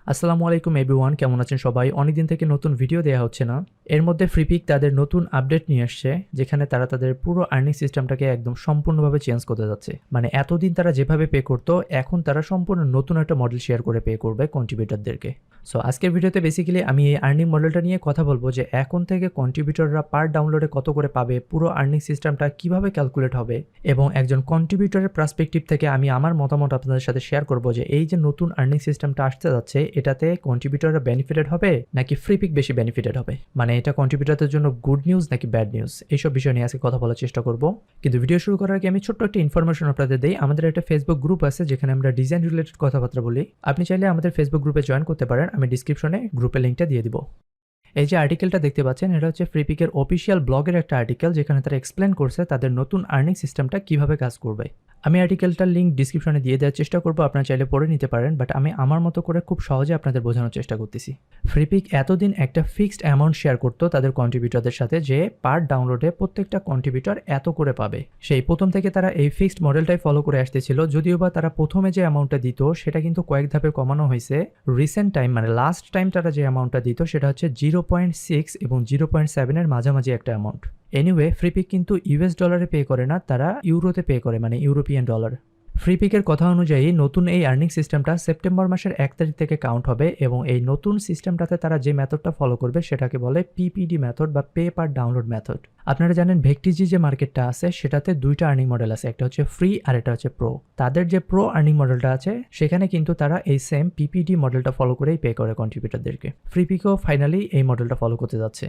আসসালামু আলাইকুম এভরিওয়ান, কেমন আছেন সবাই? অনেকদিন থেকে নতুন ভিডিও দেওয়া হচ্ছে না। এর মধ্যে ফ্রিপিক তাদের নতুন আপডেট নিয়ে আসছে, যেখানে তারা তাদের পুরো আর্নিং সিস্টেমটাকে একদম সম্পূর্ণভাবে চেঞ্জ করতে যাচ্ছে। মানে এতদিন তারা যেভাবে পে করতো, এখন তারা সম্পূর্ণ নতুন একটা মডেল শেয়ার করে পে করবে কন্ট্রিবিউটরদেরকে। সো আজকের ভিডিওতে বেসিক্যালি আমি এই আর্নিং মডেলটা নিয়ে কথা বলবো, যে এখন থেকে কন্ট্রিবিউটররা পার ডাউনলোডে কত করে পাবে, পুরো আর্নিং সিস্টেমটা কিভাবে ক্যালকুলেট হবে, এবং একজন কন্ট্রিবিউটরের পার্সপেক্টিভ থেকে আমি আমার মতামত আপনাদের সাথে শেয়ার করবো যে এই যে নতুন আর্নিং সিস্টেমটা আসতে যাচ্ছে, এটাতে কন্ট্রিবিউটররা বেনিফিটেড হবে নাকি ফ্রিপিক বেশি বেনিফিটেড হবে, মানে এটা কন্ট্রিবিউটরদের জন্য গুড নিউজ নাকি ব্যাড নিউজ, এইসব বিষয় নিয়ে আজকে কথা বলার চেষ্টা করব। কিন্তু ভিডিও শুরু করার আগে আমি ছোট্ট একটা ইনফরমেশন আপনাদের দেই। আমাদের একটা ফেসবুক গ্রুপ আছে যেখানে আমরা ডিজাইন রিলেটেড কথাবার্তা বলি। আপনি চাইলে আমাদের ফেসবুক গ্রুপে জয়েন করতে পারেন, আমি ডিসক্রিপশনে গ্রুপের লিঙ্কটা দিয়ে দিব। এই যে আর্টিকেলটা দেখতে পাচ্ছেন, এটা হচ্ছে ফ্রিপিকের অফিসিয়াল ব্লগের একটা আর্টিকেল, যেখানে তারা এক্সপ্লেন করছে তাদের নতুন আর্নিং সিস্টেমটা কিভাবে কাজ করবে। আমি আর্টিকেলটার লিঙ্ক ডিসক্রিপশনে দিয়ে দেওয়ার চেষ্টা করবো, আপনারা চাইলে পড়ে নিতে পারেন, বাট আমি আমার মতো করে খুব সহজে আপনাদের বোঝানোর চেষ্টা করতেছি। ফ্রিপিক এতদিন একটা ফিক্সড অ্যামাউন্ট শেয়ার করতো তাদের কন্ট্রিবিউটরদের সাথে, যে পার ডাউনলোডে প্রত্যেকটা কন্ট্রিবিউটর এত করে পাবে। সেই প্রথম থেকে তারা এই ফিক্সড মডেলটাই ফলো করে আসতেছিল, যদিও বা তারা প্রথমে যে অ্যামাউন্টটা দিত সেটা কিন্তু কয়েক ধাপে কমানো হয়েছে। রিসেন্ট টাইম, মানে লাস্ট টাইম তারা যে অ্যামাউন্টটা দিত সেটা হচ্ছে 0.6 এবং 0.7 মাঝামাঝি একটা অ্যামাউন্ট। এনিওয়ে, ফ্রিপিক কিন্তু ইউএস ডলারে পে করে না, তারা ইউরোতে পে করে, মানে ইউরোপিয়ান ডলার। ফ্রিপিকের কথা অনুযায়ী নতুন এই আর্নিং সিস্টেমটা সেপ্টেম্বর মাসের 1 তারিখ থেকে কাউন্ট হবে, এবং এই নতুন সিস্টেমটাতে তারা যে মেথডটা ফলো করবে সেটাকে বলে পিপিডি মেথড বা পে পার ডাউনলোড মেথড। আপনারা জানেন ভেক্টিজি যে মার্কেটটা আছে সেটাতে দুইটা আর্নিং মডেল আছে, একটা হচ্ছে ফ্রি আর একটা হচ্ছে প্রো। তাদের যে প্রো আর্নিং মডেলটা আছে সেখানে কিন্তু তারা এই সেম পিপিডি মডেলটা ফলো করেই পে করে কন্ট্রিবিউটরদেরকে। ফ্রিপিকও ফাইনালি এই মডেলটা ফলো করতে যাচ্ছে।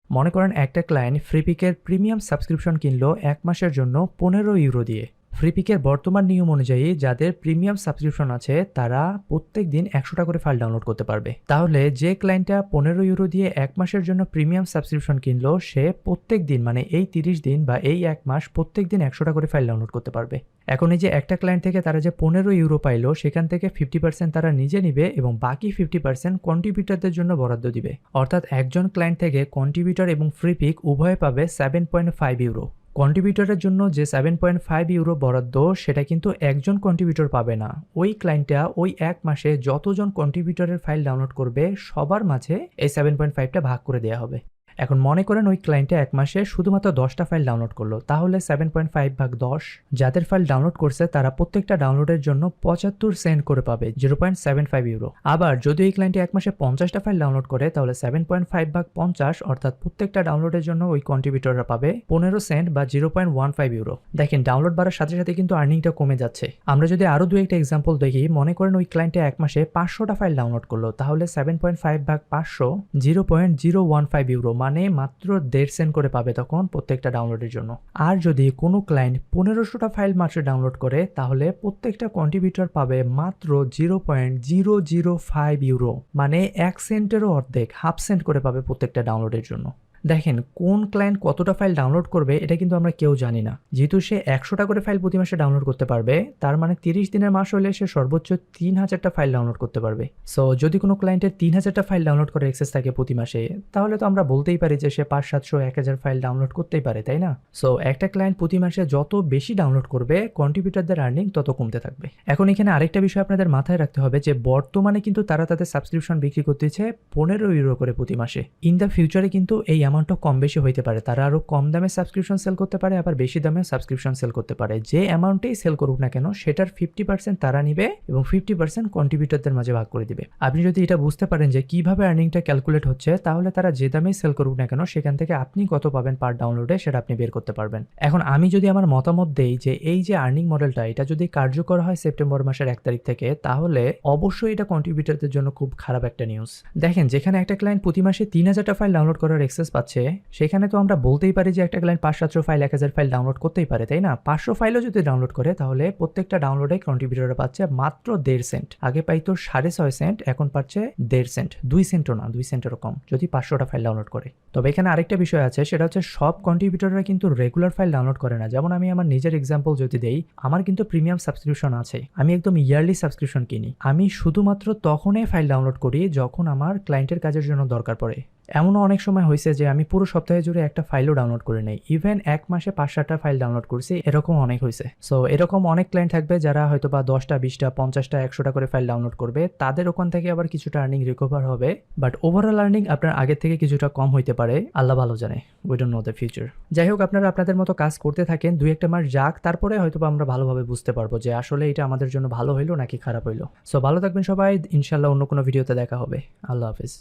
মনে করেন একটা ক্লায়েন্ট ফ্রিপিকের প্রিমিয়াম সাবস্ক্রিপশন কিনলো 1 মাসের জন্য 15 ইউরো দিয়ে। ফ্রিপিকের বর্তমান নিয়ম অনুযায়ী যাদের প্রিমিয়াম সাবস্ক্রিপশন আছে তারা প্রত্যেক দিন 100টা করে ফাইল ডাউনলোড করতে পারবে। তাহলে যে ক্লায়েন্টটা 15 ইউরো দিয়ে 1 মাসের জন্য প্রিমিয়াম সাবস্ক্রিপশন কিনলো, সে প্রত্যেক দিন, মানে এই 30 দিন বা এই 1 মাস, প্রত্যেক দিন 100টা করে ফাইল ডাউনলোড করতে পারবে। এখন এই যে একটা ক্লায়েন্ট থেকে তারা যে 15 ইউরো পাইলো, সেখান থেকে 50% তারা নিজে নিবে এবং বাকি 50% কন্ট্রিবিউটরদের জন্য বরাদ্দ দিবে। অর্থাৎ একজন ক্লায়েন্ট থেকে কন্ট্রিবিউটর এবং ফ্রিপিক উভয়ে পাবে 7.5 ইউরো। কন্ট্রিবিউটরের জন্য যে 7.5 ইউরো বরাদ্দ, সেটা কিন্তু একজন কন্ট্রিবিউটর পাবে না। ওই ক্লায়েন্টটা ওই 1 মাসে যতজন কন্ট্রিবিউটরের ফাইল ডাউনলোড করবে সবার মাঝে এই 7.5টা ভাগ করে দেওয়া হবে। এখন মনে করেন ওই ক্লায়েন্টে 1 মাসে শুধুমাত্র 10টা ফাইল ডাউনলোড করলো, তাহলে 7.5 ভাগ 10, যাদের ফাইল ডাউনলোড করছে তারা প্রত্যেকটা ডাউনলোডের জন্য 75 সেন্ট করে পাবে, 0.75 ইউরো। আবার যদি এই ক্লায়েন্টে 1 মাসে 50টা ফাইল ডাউনলোড করে, তাহলে 7.5 ভাগ 50, অর্থাৎ প্রত্যেকটা ডাউনলোডের জন্য ওই কন্ট্রিবিউটররা পাবে 15 সেন্ট বা 0.15 ইউরো। দেখেন, ডাউনলোড বাড়ার সাথে সাথে কিন্তু আর্নিংটা কমে যাচ্ছে। আমরা যদি আরো দুই একটা এক্সাম্পল দেখি, মনে করেন ওই ক্লায়েন্টে 1 মাসে 500টা ফাইল ডাউনলোড করলো, তাহলে 7.5 ভাগ 500, 0.015 ইউরো, মানে মাত্র 1.5 সেন্ট করে পাবে তখন প্রত্যেকটা ডাউনলোডের জন্য। আর যদি কোনো ক্লায়েন্ট 1500টা ফাইল মাত্র ডাউনলোড করে, তাহলে প্রত্যেকটা কন্ট্রিবিউটর পাবে মাত্র 0.005 ইউরো, মানে 1 সেন্টেরও অর্ধেক, হাফ সেন্ট করে পাবে প্রত্যেকটা ডাউনলোডের জন্য। দেখেন, কোন ক্লায়েন্ট কতটা ফাইল ডাউনলোড করবে এটা কিন্তু আমরা কেউ জানি না। যেহেতু সে 100টা করে ফাইল প্রতি মাসে ডাউনলোড করতে পারবে, তার মানে 30 দিনের মাস হলে সে সর্বোচ্চ 3000টা ফাইল ডাউনলোড করতে পারবে। সো যদি কোনো ক্লায়েন্টের 3000টা ফাইল ডাউনলোড করার অ্যাক্সেস থাকে প্রতি মাসে, তাহলে তো আমরা বলতেই পারি যে সে 500, 700, 1000 ফাইল ডাউনলোড করতেই পারে, তাই না? সো একটা ক্লায়েন্ট প্রতি মাসে যত বেশি ডাউনলোড করবে, কন্ট্রিবিউটরদের আর্নিং তত কমতে থাকবে। এখন এখানে আরেকটা বিষয় আপনাদের মাথায় রাখতে হবে, যে বর্তমানে কিন্তু তারা তাদের সাবস্ক্রিপশন বিক্রি করতেছে 15 ইউরো করে প্রতি মাসে। ইন দ্য ফিউচারে কিন্তু এই অ্যামাউন্টটা কম বেশি হইতে পারে, তারা আরো কম দামে সাবস্ক্রিপশন সেল করতে পারে, আবার বেশি দামে সাবস্ক্রিপশন সেল করতে পারে। যে অ্যামাউন্টেই সেল করুক না কেন, সেটার 50% তারা নিবে এবং 50% কন্ট্রিবিউটরদের মাঝে ভাগ করে দিবে। আপনি যদি এটা বুঝতে পারেন যে কিভাবে আর্নিংটা ক্যালকুলেট হচ্ছে, তাহলে তারা যে দামেই সেল করুক না কেন, সেখান থেকে আপনি কত পাবেন পার ডাউনলোডে সেটা আপনি বের করতে পারবেন। এখন আমি যদি আমার মতামত দেই যে এই যে আর্নিং মডেলটা, এটা যদি কার্যকর হয় সেপ্টেম্বর মাসের 1 তারিখ থেকে, তাহলে অবশ্যই এটা কন্ট্রিবিউটরদের জন্য খুব খারাপ একটা নিউজ। দেখেন, যেখানে একটা ক্লায়েন্ট প্রতি মাসে 3000টা ফাইল ডাউনলোড করার অ্যাক্সেস পাচ্ছে, সেখানে তো আমরা বলতেই পারি যে একটা ক্লায়েন্ট 500-700 ফাইল, 1000 ফাইল ডাউনলোড করতেই পারে, তাই না? 500 ফাইলও যদি ডাউনলোড করে, তাহলে প্রত্যেকটা ডাউনলোডে কন্ট্রিবিউটররা পাচ্ছে মাত্র 1.5 সেন্ট। আগে পাইতো 6.5 সেন্ট, এখন পাচ্ছে 1.5 সেন্ট। 2 সেন্টও না, 2 সেন্টেরও কম, যদি 500টা ফাইল ডাউনলোড করে। তবে এখানে আরেকটা বিষয় আছে, সেটা হচ্ছে সব কন্ট্রিবিউটররা কিন্তু রেগুলার ফাইল ডাউনলোড করে না। যেমন আমি আমার নিজের এক্সাম্পল যদি দেই, আমার কিন্তু প্রিমিয়াম সাবস্ক্রিপশন আছে, আমি একদম ইয়ারলি সাবস্ক্রিপশন কিনি। আমি শুধুমাত্র তখনই ফাইল ডাউনলোড করি যখন আমার ক্লায়েন্টের কাজের জন্য দরকার পড়ে। এমনও অনেক সময় হয়েছে যে আমি পুরো সপ্তাহে জুড়ে একটা ফাইলও ডাউনলোড করে নেই, ইভেন এক মাসে 5-7টা ফাইল ডাউনলোড করছি, এরকম অনেক হয়েছে। সো এরকম অনেক ক্লায়েন্ট থাকবে যারা হয়তো বা 10টা 20টা 50টা 100টা করে ফাইল ডাউনলোড করবে, তাদের ওখান থেকে আবার কিছুটা আর্নিং রিকভার হবে, বাট ওভারঅল আর্নিং আপনার আগের থেকে কিছুটা কম হইতে পারে, আল্লাহ ভালো জানে, we don't know the future. যাই হোক, আপনারা আপনাদের মতো কাজ করতে থাকেন, 2-1 মাস যাক, তারপরে হয়তো বা আমরা ভালোভাবে বুঝতে পারবো যে আসলে এটা আমাদের জন্য ভালো হইলো নাকি খারাপ হইলো। সো ভালো থাকবেন সবাই, ইনশাল্লাহ অন্য কোনো ভিডিওতে দেখা হবে। আল্লাহ হাফিজ।